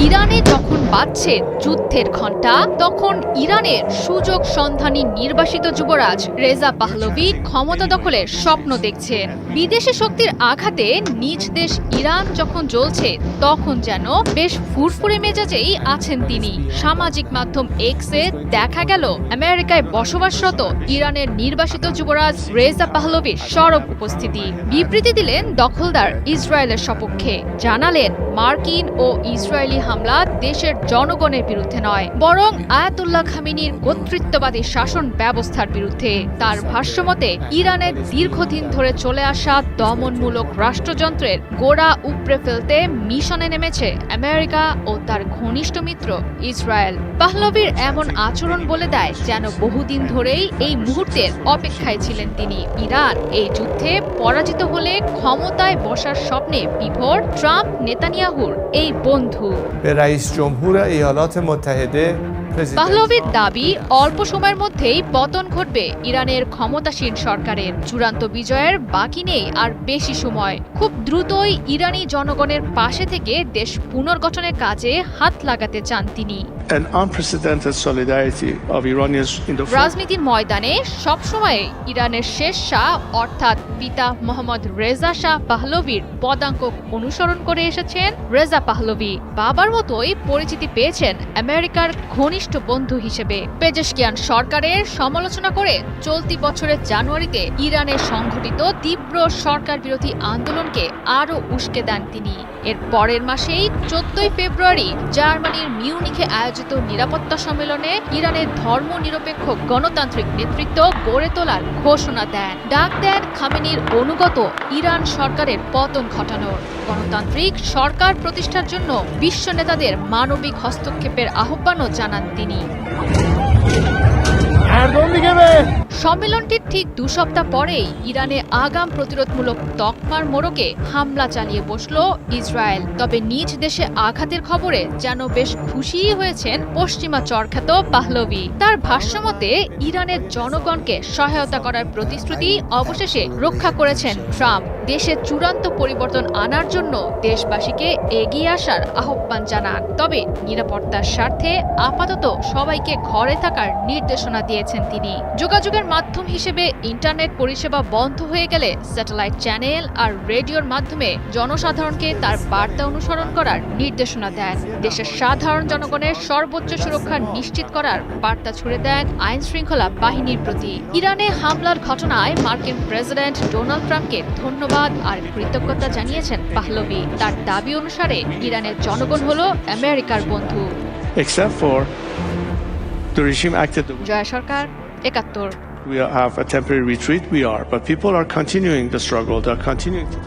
ইরানে যখন বাজছে যুদ্ধের ঘণ্টা, তখন ইরানের সুযোগ সন্ধানী নির্বাসিত যুবরাজ রেজা পাহলভি ক্ষমতা দখলের স্বপ্ন দেখছেন। বিদেশি শক্তির আঘাতে নিজ দেশ ইরান যখন জ্বলছে, তখন যেন বেশ ফুরফুরে মেজাজেই আছেন তিনি। সামাজিক মাধ্যম এক্সে দেখা গেল আমেরিকায় বসবাসরত ইরানের নির্বাসিত যুবরাজ রেজা পাহলভির সরব উপস্থিতি। বিবৃতি দিলেন দখলদার ইসরায়েলের সপক্ষে, জানালেন মার্কিন ও ইসরায়েলি হামলা দেশের জনগণের বিরুদ্ধে নয়, বরং আয়াতুল্লাহ খামেনির কর্তৃত্ববাদী শাসন ব্যবস্থার বিরুদ্ধে। তার ভাষ্যমতে ইরানের দীর্ঘদিন ধরে চলে আসা দমনমূলক রাষ্ট্রযন্ত্রের গোড়া উপড়ে ফেলতে মিশনে নেমেছে আমেরিকা ও তার ঘনিষ্ঠ মিত্র ইসরায়েল। পাহলভির এমন আচরণ বলে দেয় যেন বহুদিন ধরেই এই মুহূর্তের অপেক্ষায় ছিলেন তিনি। ইরান এই যুদ্ধে পরাজিত হলে ক্ষমতায় বসার স্বপ্নে বিভোর ট্রাম্প নেতানিয়াহুর এই বন্ধু। পাহলভির দাবি, অল্প সময়ের মধ্যেই পতন ঘটবে ইরানের ক্ষমতাসীন সরকারের। চূড়ান্ত বিজয়ের বাকি নেই আর বেশি সময়। খুব দ্রুতই ইরানি জনগণের পাশে থেকে দেশ পুনর্গঠনের কাজে হাত লাগাতে চান তিনি। রাজনীতির ময়দানে সবসময় ইরানের শেষ শাহ অর্থাৎ পিতা মোহাম্মদ রেজা শাহ পাহলভির পদাঙ্ক অনুসরণ করে এসেছেন রেজা পাহলভি। বাবার মতোই পরিচিতি পেয়েছেন আমেরিকার ঘনিষ্ঠ বন্ধু হিসেবে। পেজেশকিয়ান সরকারের সমালোচনা করে চলতি বছরের জানুয়ারিতে ইরানে সংঘটিত তীব্র সরকার বিরোধী আন্দোলনকে আরও উস্কে দেন তিনি। এর পরের মাসেই 14 ফেব্রুয়ারি জার্মানির মিউনিখে আয়োজিত নিরাপত্তা সম্মেলনে ইরানের ধর্মনিরপেক্ষ গণতান্ত্রিক নেতৃত্ব গড়ে তোলার ঘোষণা দেন। ডাক দেন খামেনির অনুগত ইরান সরকারের পতন ঘটানোর। গণতান্ত্রিক সরকার প্রতিষ্ঠার জন্য বিশ্ব নেতাদের মানবিক হস্তক্ষেপের আহ্বানও জানান তিনি। সম্মেলনটির ঠিক 2 সপ্তাহ পরেই ইরানে আগাম প্রতিরোধমূলক তকমার মোড়কে হামলা চালিয়ে বসল ইসরায়েল। তবে নিজ দেশে আঘাতের খবরে যেন বেশ খুশিই হয়েছেন পশ্চিমা চরখ্যাত পাহলভি। তার ভাষ্যমতে ইরানের জনগণকে সহায়তা করার প্রতিশ্রুতি অবশেষে রক্ষা করেছেন ট্রাম্প। দেশে চূড়ান্ত পরিবর্তন আনার জন্য দেশবাসীকে এগিয়ে আসার আহ্বান জানান। তবে নিরাপত্তার স্বার্থে আপাতত সবাইকে ঘরে থাকার নির্দেশনা দিয়েছেন তিনি। যোগাযোগের মাধ্যম হিসেবে ইন্টারনেট পরিষেবা বন্ধ হয়ে গেলে স্যাটেলাইট চ্যানেল আর রেডিওর মাধ্যমে জনসাধারণকে তার বার্তা অনুসরণ করার নির্দেশনা দেন। দেশের সাধারণ জনগণের সর্বোচ্চ সুরক্ষা নিশ্চিত করার বার্তা ছুড়ে দেন আইন শৃঙ্খলা বাহিনীর প্রতি। ইরানে হামলার ঘটনায় মার্কিন প্রেসিডেন্ট ডোনাল্ড ট্রাম্পকে ধন্যবাদ আর কৃতজ্ঞতা জানিয়েছেন পাহলভি। তার দাবি অনুসারে ইরানের জনগণ হলো আমেরিকার বন্ধু। জয়া সরকার, 71। We have a temporary retreat, but people are continuing the struggle. They're continuing to